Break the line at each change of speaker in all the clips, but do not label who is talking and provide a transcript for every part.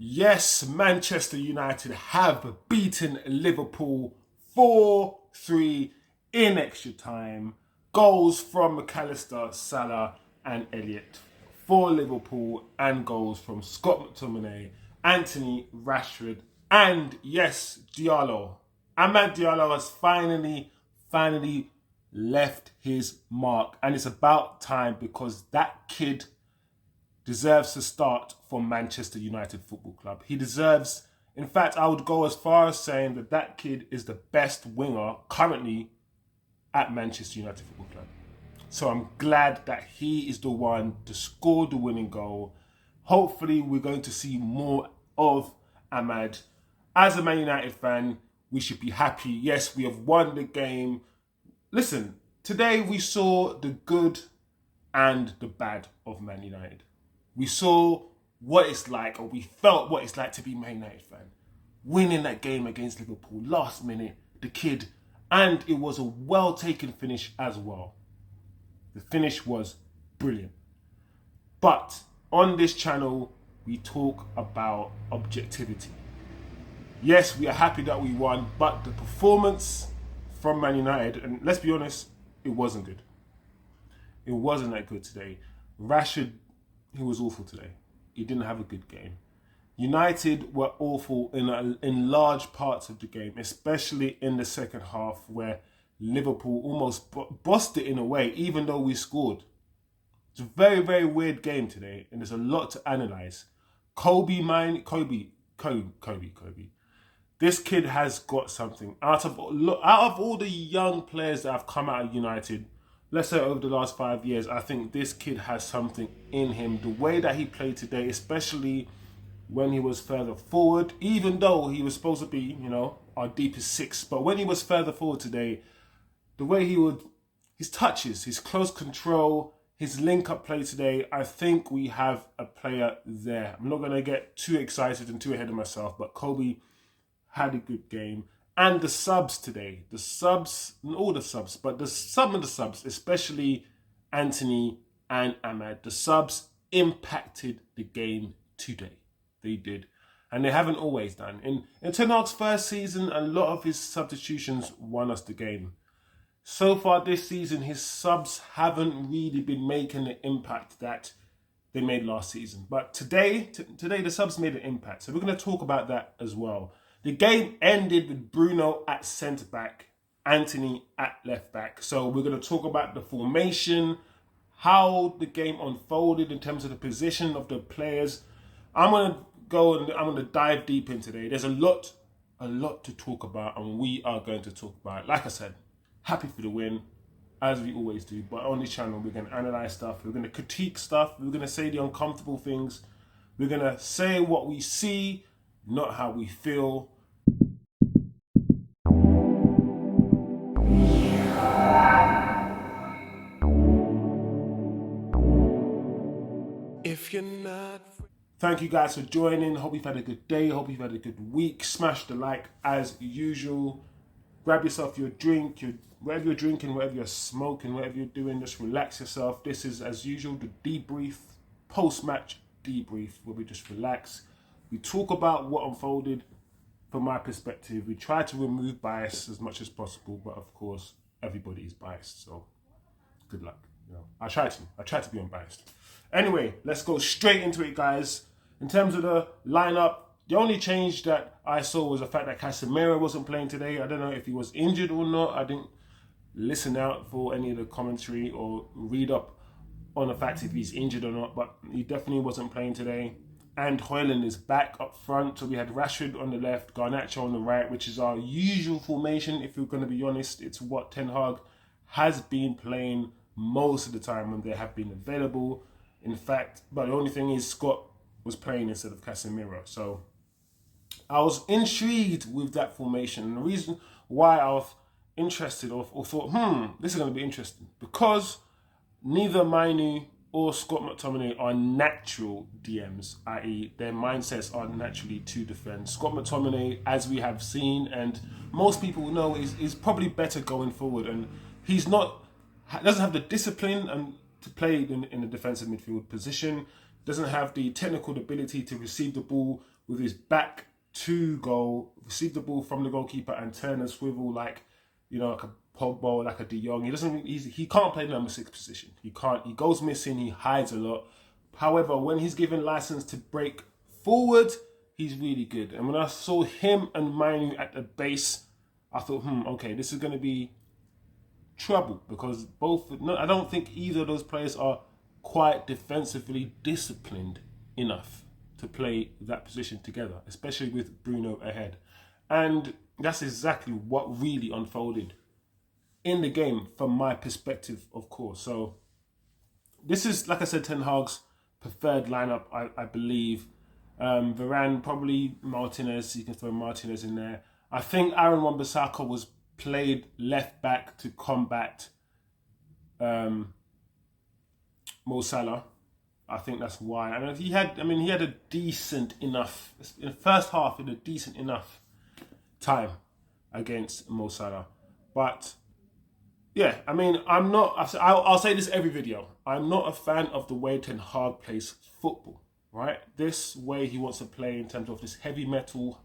Yes, Manchester United have beaten Liverpool 4-3 in extra time. Goals from McAllister, Salah and Elliott for Liverpool, and goals from Scott McTominay, Antony, Rashford and yes, Diallo. Amad Diallo has finally left his mark, and it's about time because that kid deserves to start for Manchester United Football Club. He deserves, in fact, I would go as far as saying that that kid is the best winger currently at Manchester United Football Club. So I'm glad that he is the one to score the winning goal. Hopefully we're going to see more of Amad. As a Man United fan, we should be happy. Yes, we have won the game. Listen, today we saw the good and the bad of Man United. We saw what it's like, or we felt what it's like to be a Man United fan. Winning that game against Liverpool, last minute, the kid, and it was a well-taken finish as well. The finish was brilliant. But on this channel, we talk about objectivity. Yes, we are happy that we won, but the performance from Man United, and let's be honest, it wasn't good. It wasn't that good today. Rashford, he was awful today. He didn't have a good game. United were awful in large parts of the game, especially in the second half where Liverpool almost bossed it in a way, even though we scored. It's a very, very weird game today, and there's a lot to analyse. Kobe. This kid has got something. Out of all the young players that have come out of United, let's say over the last 5 years, I think this kid has something in him. The way that he played today, especially when he was further forward, even though he was supposed to be, our deepest six, but when he was further forward today, the way his touches, his close control, his link-up play today, I think we have a player there. I'm not going to get too excited and too ahead of myself, but Kobe had a good game. And the subs today, some of the subs, especially Antony and Amad, the subs impacted the game today. They did. And they haven't always done. In Ten Hag's first season, a lot of his substitutions won us the game. So far this season, his subs haven't really been making the impact that they made last season. But today the subs made an impact. So we're going to talk about that as well. The game ended with Bruno at centre-back, Antony at left-back. So we're going to talk about the formation, how the game unfolded in terms of the position of the players. I'm going to go and I'm going to dive deep in today. There's a lot to talk about, and we are going to talk about it. Like I said, happy for the win, as we always do. But on this channel, we're going to analyse stuff. We're going to critique stuff. We're going to say the uncomfortable things. We're going to say what we see, not how we feel. If you're not... Thank you guys for joining. Hope you've had a good day. Hope you've had a good week. Smash the like as usual. Grab yourself your drink, whatever you're drinking, whatever you're smoking, whatever you're doing, just relax yourself. This is, as usual, the debrief, post-match debrief, where we just relax. We talk about what unfolded from my perspective. We try to remove bias as much as possible, but of course, everybody is biased, so good luck. I try to be unbiased. Anyway, let's go straight into it, guys. In terms of the lineup, the only change that I saw was the fact that Casemiro wasn't playing today. I don't know if he was injured or not. I didn't listen out for any of the commentary or read up on the fact if he's injured or not, but he definitely wasn't playing today. And Højlund is back up front. So we had Rashford on the left, Garnacho on the right, which is our usual formation. If we're going to be honest, it's what Ten Hag has been playing most of the time when they have been available. In fact, but the only thing is Scott was playing instead of Casemiro. So I was intrigued with that formation. And the reason why I was interested or thought, this is going to be interesting, because neither Mainoo or Scott McTominay are natural DMs, i.e. their mindsets are naturally to defend. Scott McTominay, as we have seen, and most people know, is probably better going forward, and doesn't have the discipline to play in a defensive midfield position, doesn't have the technical ability to receive the ball with his back to goal, received the ball from the goalkeeper and turn and swivel like, like a Pogba or like a De Jong. He can't play the number 6 position. He can't. He goes missing. He hides a lot. However, when he's given license to break forward, he's really good. And when I saw him and Mainoo at the base, I thought, okay, this is going to be trouble because I don't think either of those players are quite defensively disciplined enough to play that position together, especially with Bruno ahead. And that's exactly what really unfolded in the game from my perspective, of course. So this is, like I said, Ten Hag's preferred lineup, I believe. Varane, probably Martinez. You can throw Martinez in there. I think Aaron Wan-Bissaka was played left back to combat Mo Salah. I think that's why. And he had a decent enough, in the first half, he had a decent enough time against Mo Salah. But yeah, I'll say this every video. I'm not a fan of the way Ten Hag plays football, right? This way he wants to play in terms of this heavy metal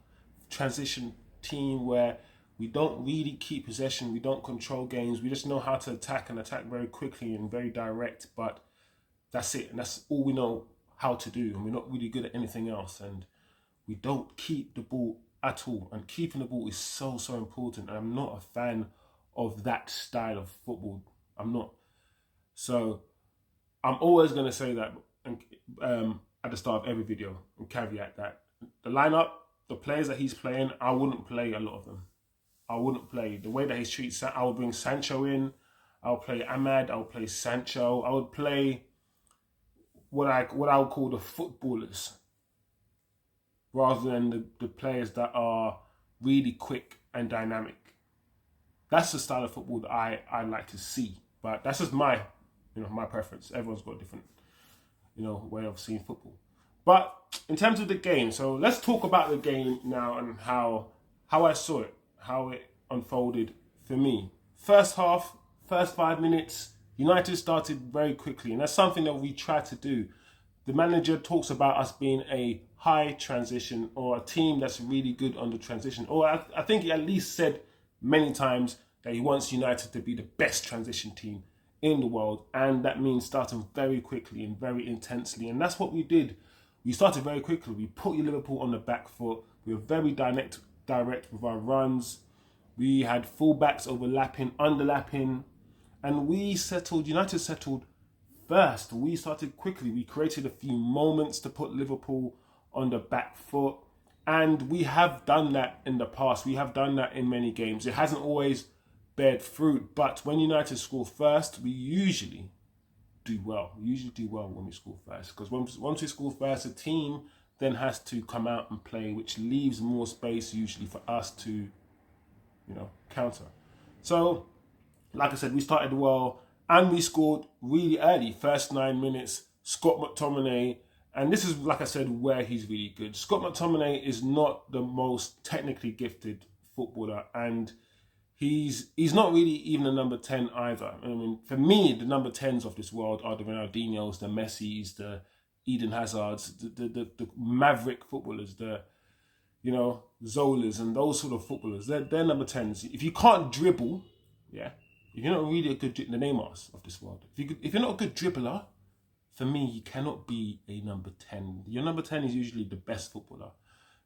transition team where we don't really keep possession, we don't control games, we just know how to attack and attack very quickly and very direct, but that's it, and that's all we know how to do, and we're not really good at anything else, and we don't keep the ball at all, and keeping the ball is so important, and I'm not a fan of that style of football. I'm not. So I'm always going to say that at the start of every video and caveat that the lineup, the players that he's playing, I wouldn't play a lot of them. I wouldn't play the way that he treats. I would bring Sancho in. I'll play Ahmad. I'll play Sancho. I would play what I would call the footballers, rather than the players that are really quick and dynamic. That's the style of football that I like to see. But that's just my preference. Everyone's got a different, way of seeing football. But in terms of the game, so let's talk about the game now and how I saw it, how it unfolded for me. First half, first 5 minutes, United started very quickly, and that's something that we try to do. The manager talks about us being a high transition, or a team that's really good under transition. Or I think he at least said many times that he wants United to be the best transition team in the world, and that means starting very quickly and very intensely, and that's what we did. We started very quickly. We put Liverpool on the back foot. We were very direct with our runs. We had fullbacks overlapping, underlapping, and United settled first. We started quickly. We created a few moments to put Liverpool on the back foot, and we have done that in the past. We have done that in many games. It hasn't always bared fruit, but when United score first, we usually do well. We usually do well when we score first, because once we score first, the team then has to come out and play, which leaves more space usually for us to, counter. So, like I said, we started well and we scored really early. First 9 minutes, Scott McTominay, and this is, like I said, where he's really good. Scott McTominay is not the most technically gifted footballer, and he's not really even a number 10 either. I mean, for me, the number 10s of this world are the Ronaldinhos, the Messis, the Eden Hazards, the maverick footballers, the Zolas and those sort of footballers. They're number 10s. If you can't dribble, if you're not really a good, the Neymars of this world, if you're not a good dribbler, for me, you cannot be a number 10. Your number 10 is usually the best footballer.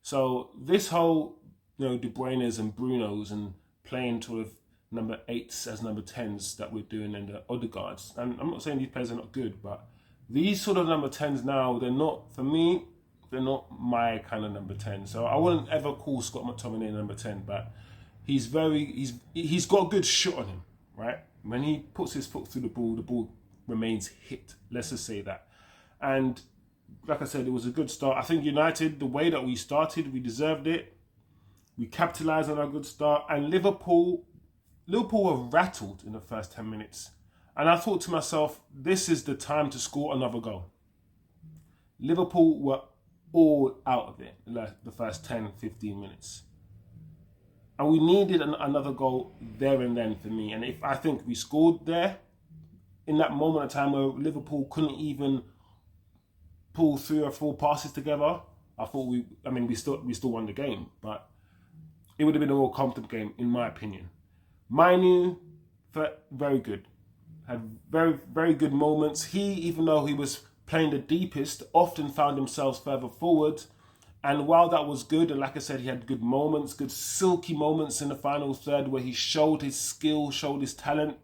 So this whole, De Bruyne's and Bruno's and playing sort of number 8s as number 10s that we're doing, and the Odegaards. And I'm not saying these players are not good, but these sort of number 10s now, they're not my kind of number 10. So I wouldn't ever call Scott McTominay number 10, but he's got a good shot on him, right? When he puts his foot through the ball remains hit. Let's just say that. And like I said, it was a good start. I think United, the way that we started, we deserved it. We capitalised on our good start, and Liverpool were rattled in the first 10 minutes. And I thought to myself, this is the time to score another goal. Liverpool were all out of it in the first 10, 15 minutes. And we needed another goal there and then for me. And I think we scored there in that moment of time where Liverpool couldn't even pull 3 or 4 passes together, I thought we still won the game, but it would have been a more comfortable game in my opinion. Mainoo, very good. Had very, very good moments. He, even though he was playing the deepest, often found himself further forward. And while that was good, and like I said, he had good moments, good silky moments in the final third where he showed his skill, showed his talent.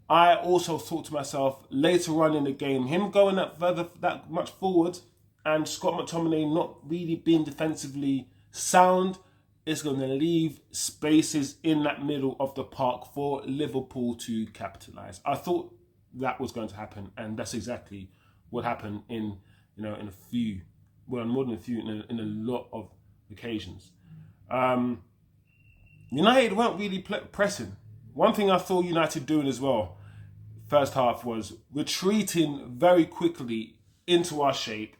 I also thought to myself, later on in the game, him going that much forward and Scott McTominay not really being defensively sound is going to leave spaces in that middle of the park for Liverpool to capitalise. I thought that was going to happen, and that's exactly what happened in more than a few, in a lot of occasions. United weren't really pressing. One thing I saw United doing as well, first half, was retreating very quickly into our shape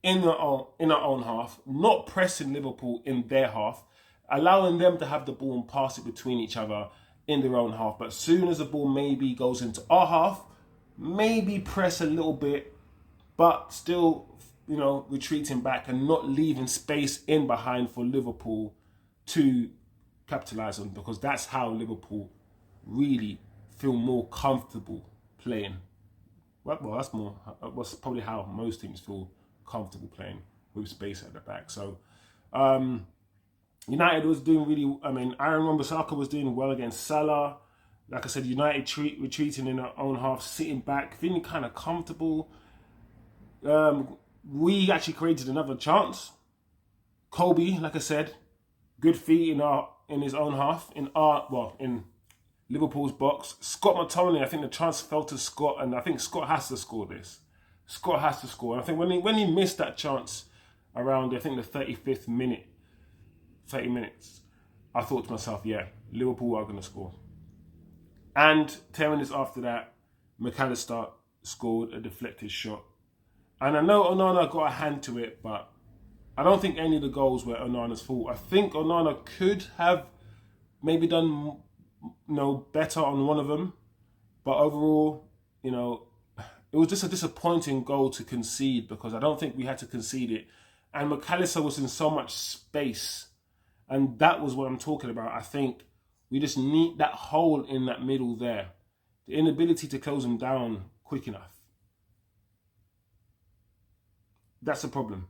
in our own half, not pressing Liverpool in their half, allowing them to have the ball and pass it between each other in their own half. But as soon as the ball maybe goes into our half, maybe press a little bit, but still, retreating back and not leaving space in behind for Liverpool to capitalise on, because that's how Liverpool really feel more comfortable playing. Well, that's probably how most teams feel comfortable playing, with space at the back. So, United was doing really. Aaron Wan-Bissaka was doing well against Salah. Like I said, United retreating in their own half, sitting back, feeling kind of comfortable. We actually created another chance. Kobe, like I said, good feet in his own half, in Liverpool's box. Scott McTominay, I think the chance fell to Scott, and I think Scott has to score this. Scott has to score. And I think when he missed that chance around, I think the 35th minute, 30 minutes, I thought to myself, yeah, Liverpool are going to score. And 10 minutes after that, McAllister scored a deflected shot. And I know Onana got a hand to it, but I don't think any of the goals were Onana's fault. I think Onana could have maybe done better on one of them. But overall, it was just a disappointing goal to concede, because I don't think we had to concede it. And McAllister was in so much space. And that was what I'm talking about. I think we just need that hole in that middle there. The inability to close him down quick enough. That's the problem.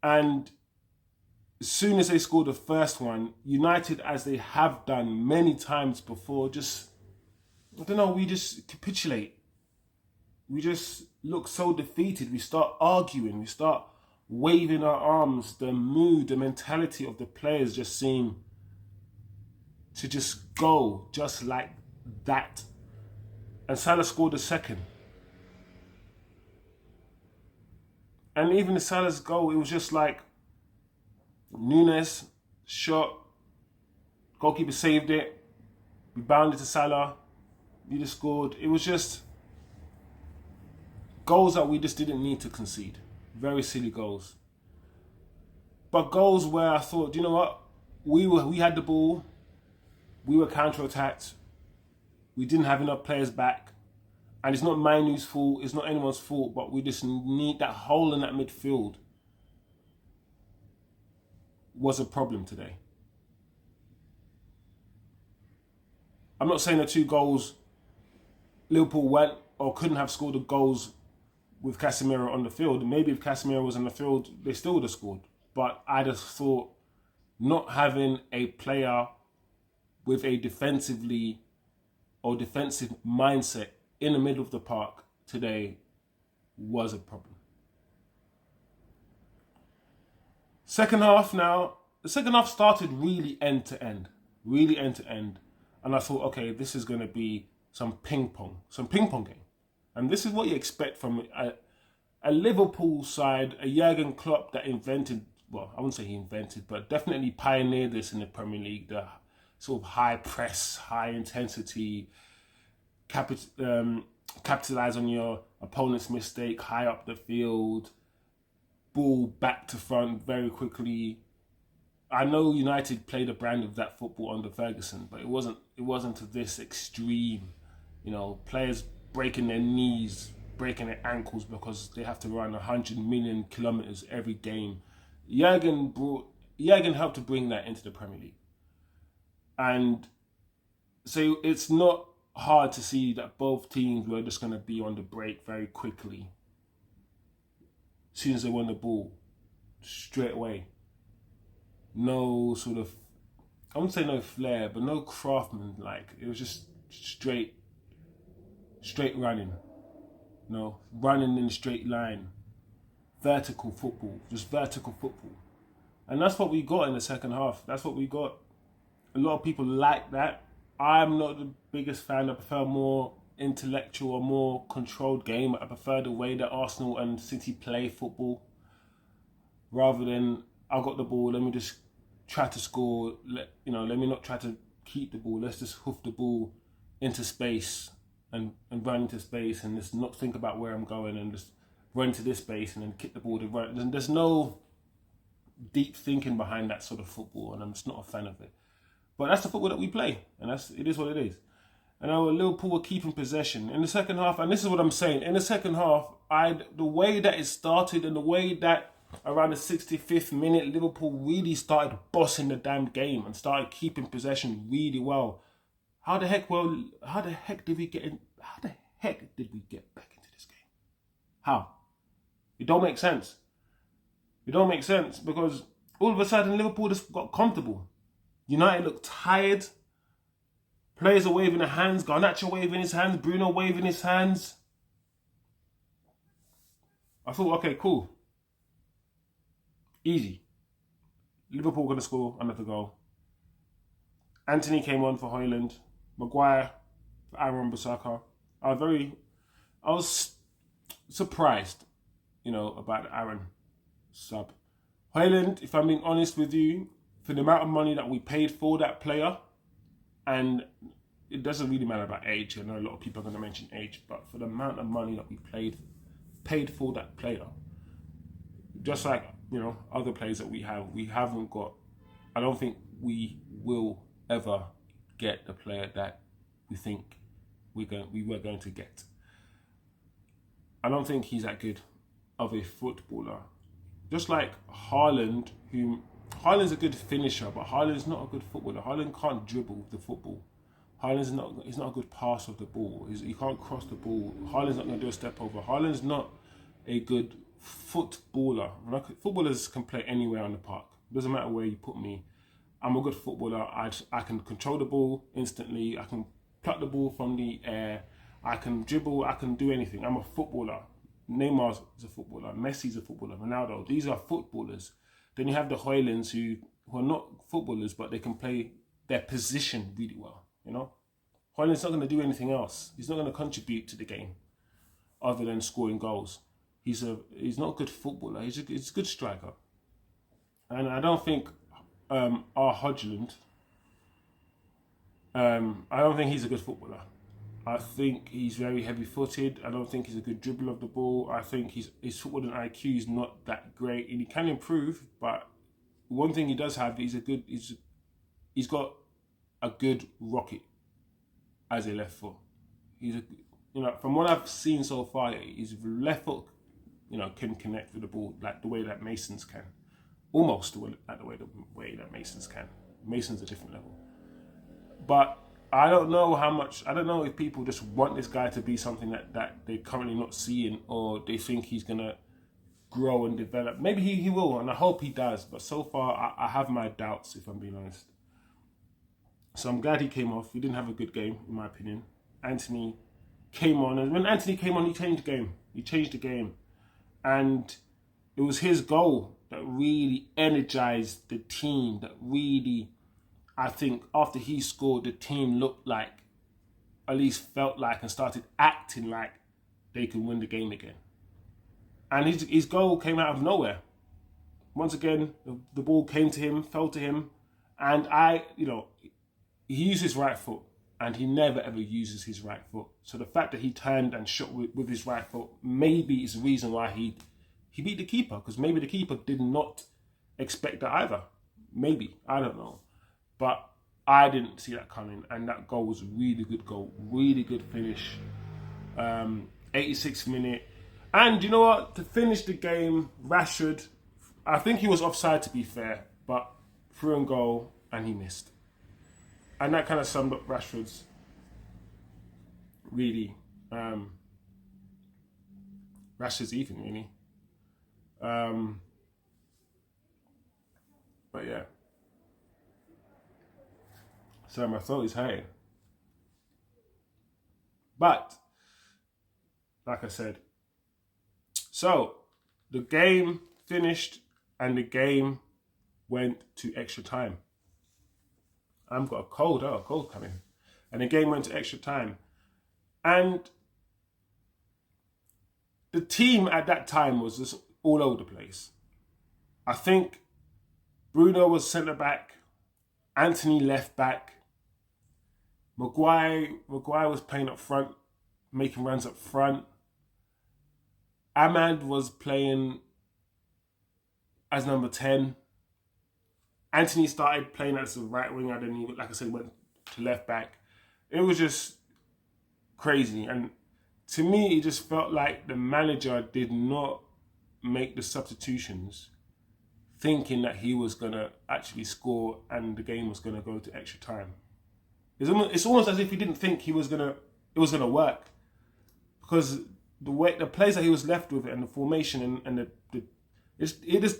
And as soon as they scored the first one, United, as they have done many times before, we just capitulate. We just look so defeated. We start arguing. We start waving our arms. The mood, the mentality of the players just seem to just go just like that. And Salah scored a second. And even the Salah's goal, it was just like Nunes shot, goalkeeper saved it, we bounded to Salah, we just scored. It was just goals that we just didn't need to concede. Very silly goals. But goals where I thought, you know what? We had the ball, we were counter-attacked, we didn't have enough players back. And it's not Mainoo's fault, it's not anyone's fault, but we just need that hole in that midfield. Was a problem today. I'm not saying the two goals Liverpool went or couldn't have scored the goals with Casemiro on the field. Maybe if Casemiro was on the field, they still would have scored. But I just thought not having a player with a defensive mindset in the middle of the park today was a problem. The second half started really end to end. And I thought, okay, this is going to be some ping pong game. And this is what you expect from a Liverpool side, a Jurgen Klopp that invented, well, I wouldn't say he invented, but definitely pioneered this in the Premier League, the sort of high press, high intensity, capitalize on your opponent's mistake, high up the field, ball back to front very quickly. I know United played a brand of that football under Ferguson, but it wasn't to this extreme. Players breaking their knees, breaking their ankles because they have to run 100 million kilometers every game Jurgen helped to bring that into the Premier League. And so it's not hard to see that both teams were just going to be on the break very quickly. As soon as they won the ball, straight away. No sort of, I wouldn't say no flair, but no craftsman. Like, it was just straight running. No, running in a straight line. Vertical football, just vertical football. And that's what we got in the second half. That's what we got. A lot of people like that. I'm not the biggest fan. I prefer more intellectual or more controlled game. I prefer the way that Arsenal and City play football, rather than I got the ball, let me just try to score. Let me not try to keep the ball. Let's just hoof the ball into space and run into space and just not think about where I'm going and just run to this space and then kick the ball to run. There's no deep thinking behind that sort of football, and I'm just not a fan of it. But that's the football that we play, and it is what it is. And our Liverpool were keeping possession in the second half, and this is what I'm saying. In the second half, the way that it started and the way that around the 65th minute, Liverpool really started bossing the damn game and started keeping possession really well. How the heck did we get back into this game? How? It don't make sense. It don't make sense because all of a sudden Liverpool just got comfortable. United looked tired. Players are waving their hands. Garnacho waving his hands. Bruno waving his hands. I thought, okay, cool. Easy. Liverpool going to score another goal. Antony came on for Højlund. Maguire for Aaron Bissaka. I was surprised, about the Aaron sub. Højlund, if I'm being honest with you, for the amount of money that we paid for that player, and it doesn't really matter about age. I know a lot of people are going to mention age, but for the amount of money that we paid for that player, just like other players that we haven't got. I don't think we will ever get the player that we think we were going to get. I don't think he's that good of a footballer. Just like Haaland's a good finisher, but Haaland's not a good footballer. Haaland can't dribble the football. He's not a good pass of the ball. He can't cross the ball. Haaland's not going to do a step over. Haaland's not a good footballer. Footballers can play anywhere on the park. It doesn't matter where you put me. I'm a good footballer. I can control the ball instantly. I can pluck the ball from the air. I can dribble. I can do anything. I'm a footballer. Neymar is a footballer. Messi's a footballer. Ronaldo. These are footballers. Then you have the Højlunds who are not footballers, but they can play their position really well. Højlund's not going to do anything else. He's not going to contribute to the game other than scoring goals. He's not a good footballer. He's a good striker. And I don't think our Højlund, I don't think he's a good footballer. I think he's very heavy-footed. I don't think he's a good dribbler of the ball. I think his footballing IQ is not that great, and he can improve. But one thing he does have is he's got a good rocket as a left foot. From what I've seen so far, his left foot, can connect with the ball like the way that Mason's can, almost the way that Mason's can. Mason's a different level, but I don't know if people just want this guy to be something that they're currently not seeing, or they think he's going to grow and develop. Maybe he will, and I hope he does. But so far, I have my doubts, if I'm being honest. So I'm glad he came off. He didn't have a good game, in my opinion. Antony came on, and when Antony came on, he changed the game. He changed the game. And it was his goal that really energized the team, that really... I think after he scored, the team looked like, at least felt like, and started acting like they could win the game again. And his goal came out of nowhere. Once again, the ball came to him, fell to him, and he used his right foot, and he never ever uses his right foot. So the fact that he turned and shot with his right foot maybe is the reason why he beat the keeper, because maybe the keeper did not expect that either. Maybe, I don't know. But I didn't see that coming, and that goal was a really good goal, really good finish. 86th minute. And you know what? To finish the game, Rashford, I think he was offside, to be fair, but through and goal, and he missed. And that kind of summed up Rashford's really Rashford's evening, really. But yeah. So my throat is hurting. But like I said, so the game finished and the game went to extra time. I've got a cold coming. And the game went to extra time. And the team at that time was just all over the place. I think Bruno was centre back, Antony left back, Maguire was playing up front, making runs up front. Ahmad was playing as number 10. Antony started playing as the right winger, then he, like I said, went to left back. It was just crazy. And to me, it just felt like the manager did not make the substitutions thinking that he was going to actually score and the game was going to go to extra time. It's almost as if he didn't think it was going to work, because the players that he was left with and the formation and it is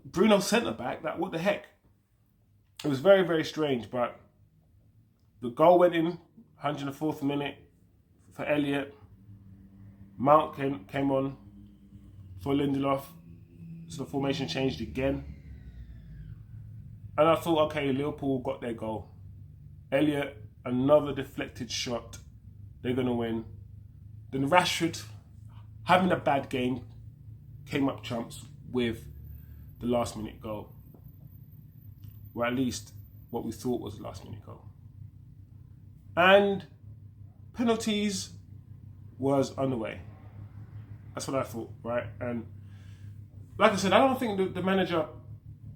Bruno centre back. That what the heck? It was very, very strange. But the goal went in 104th minute for Elliott. Mount came on for Lindelof, so the formation changed again. And I thought, okay, Liverpool got their goal. Elliott, another deflected shot. They're going to win. Then Rashford, having a bad game, came up trumps with the last minute goal. Or at least what we thought was the last minute goal. And penalties was on the way. That's what I thought, right? And like I said, I don't think the manager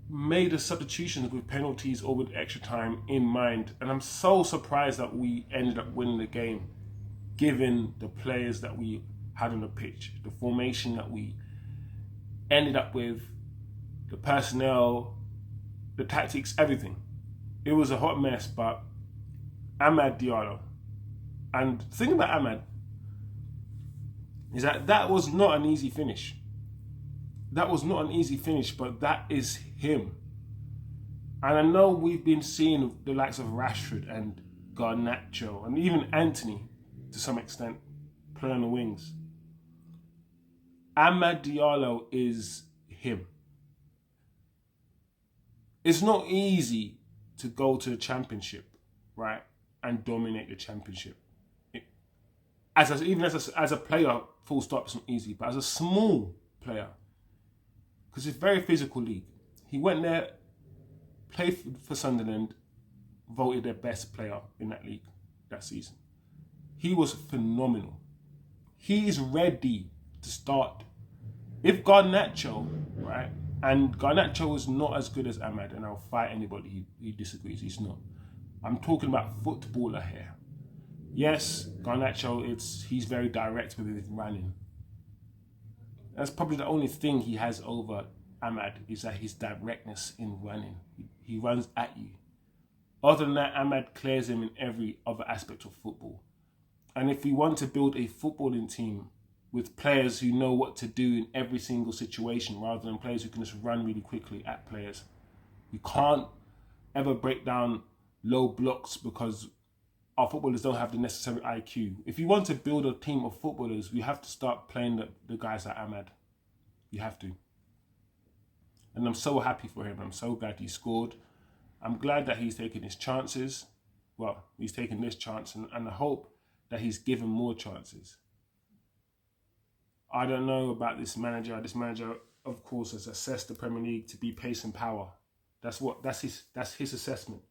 made the substitutions with penalties or with extra time in mind. And I'm so surprised that we ended up winning the game, given the players that we had on the pitch, the formation that we ended up with, the personnel, the tactics, everything. It was a hot mess, but Amad Diallo. And the thing about Amad is that was not an easy finish. That was not an easy finish, but that is him. And I know we've been seeing the likes of Rashford and Garnacho and even Antony, to some extent, play on the wings. Amad Diallo is him. It's not easy to go to the championship, right, and dominate the championship. Even as a player, full stop, it's not easy. But as a small player, because it's a very physical league, he went there, played for Sunderland, voted their best player in that league that season. He was phenomenal. He is ready to start. If Garnacho, right, and Garnacho is not as good as Amad, and I'll fight anybody who disagrees, he's not. I'm talking about footballer here. Yes, Garnacho, he's very direct with his running. That's probably the only thing he has over Amad, is that his directness in running. He runs at you. Other than that, Amad clears him in every other aspect of football. And if we want to build a footballing team with players who know what to do in every single situation, rather than players who can just run really quickly at players, you can't ever break down low blocks because our footballers don't have the necessary IQ. If you want to build a team of footballers, we have to start playing the guys like Amad. You have to. And I'm so happy for him. I'm so glad he scored. I'm glad that he's taking his chances. Well, he's taking this chance, and I hope that he's given more chances. I don't know about this manager. This manager, of course, has assessed the Premier League to be pace and power. That's his assessment.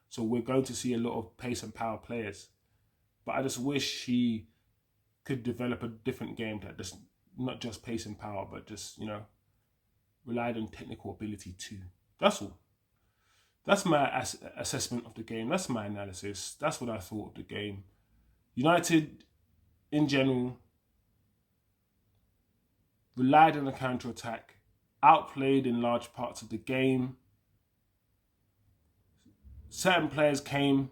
So we're going to see a lot of pace and power players. But I just wish he could develop a different game that just not just pace and power, but just, relied on technical ability too. That's all. That's my assessment of the game. That's my analysis. That's what I thought of the game. United, in general, relied on the counter-attack outplayed in large parts of the game. Certain players came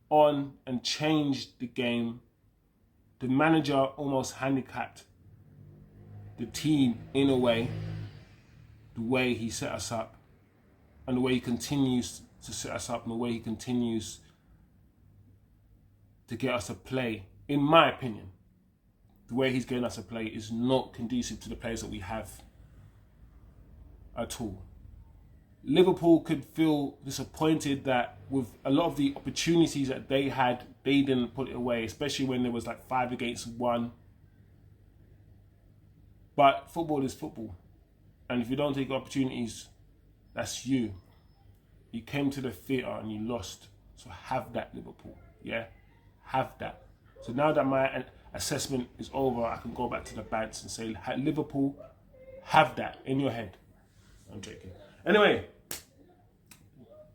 on and changed the game. The manager almost handicapped the team in a way, the way he set us up and the way he continues to set us up and the way he continues to get us to play. In my opinion, the way he's getting us to play is not conducive to the players that we have at all. Liverpool could feel disappointed that with a lot of the opportunities that they had, they didn't put it away, especially when there was like 5 against 1. But football is football. And if you don't take opportunities, that's you. You came to the theatre and you lost. So have that, Liverpool. Yeah? Have that. So now that my assessment is over, I can go back to the bands and say, Liverpool, have that in your head. I'm joking. Anyway,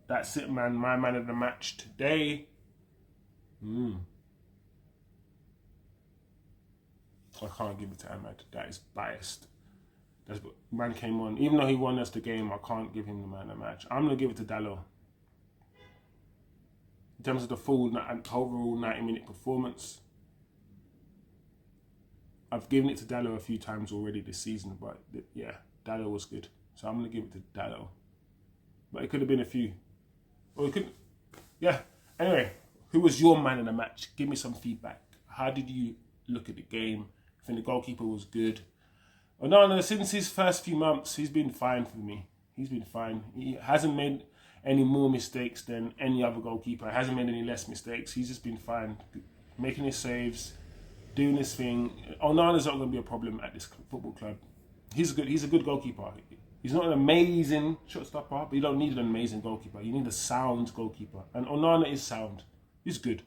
that's it, man. My man of the match today. I can't give it to Ahmed. That is biased. Man came on. Even though he won us the game, I can't give him the man of the match. I'm going to give it to Diallo. In terms of the full overall 90-minute performance, I've given it to Diallo a few times already this season, but yeah, Diallo was good. So I'm going to give it to Diallo. But it could have been a few. Or it could, yeah. Anyway, who was your man in the match? Give me some feedback. How did you look at the game? I think the goalkeeper was good. Onana, since his first few months, he's been fine for me. He's been fine. He hasn't made any more mistakes than any other goalkeeper. He hasn't made any less mistakes. He's just been fine. Making his saves, doing his thing. Onana's not going to be a problem at this football club. He's a good goalkeeper. He's not an amazing shot stopper, but you don't need an amazing goalkeeper. You need a sound goalkeeper. And Onana is sound. He's good.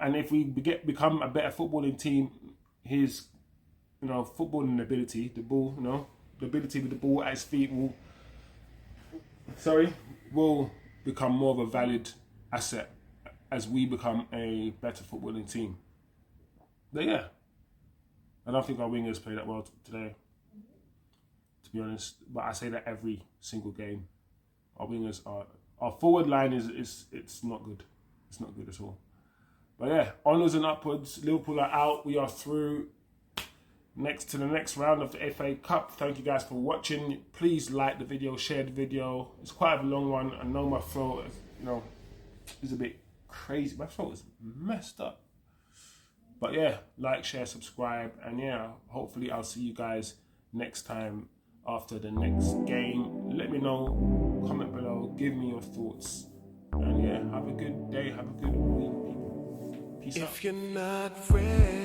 And if we become a better footballing team, his footballing ability, the ability with the ball at his feet will become more of a valid asset as we become a better footballing team. But yeah, I don't think our wingers play that well today, to be honest. But I say that every single game. Our forward line it's not good. It's not good at all. But yeah, onwards and upwards. Liverpool are out. We are through to the next round of the FA Cup. Thank you guys for watching. Please like the video, share the video. It's quite a long one. I know my throat is a bit crazy. My throat is messed up. But yeah, like, share, subscribe, and yeah, hopefully I'll see you guys next time after the next game. Let me know, comment below, give me your thoughts, and yeah, have a good day, have a good week, people. Peace out. If you're not ready